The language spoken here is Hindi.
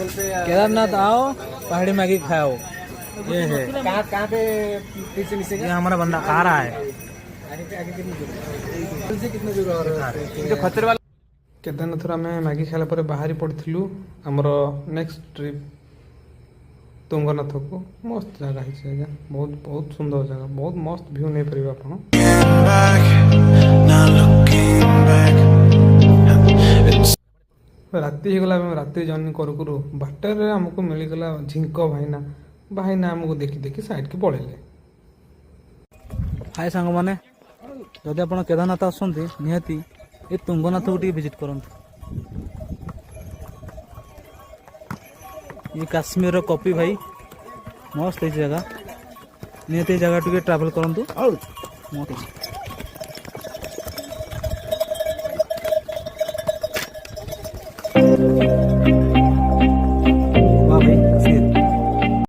केदारनाथ आओ, पहाड़ी मैगी खाओ। ये है कहाँ पे पीछे ये हमारा बंदा खा रहा है। कितने दूर और जो खतरे वाला केदारनाथ आम मैगी खाला पर बाहरी पड़ू आमर नेक्स्ट ट्रिप तुंगनाथ को मस्त जगह है बहुत बहुत सुंदर जगह बहुत मस्त व्यू नहीं पारे आप राति होगला राति जर्नी करू करू बाटर आमको मिलगला झिंक भाईना भाईना आमको देखी देखी साइड के पड़ेले। हाय सांग माने जदि आप केदारनाथ आसती निहाती ये तुंगनाथ को विजिट करंतु। ये काश्मीर कॉपी भाई मस्त है जगह निहाती जगह टे ट्रैवल करंतु मस्त है।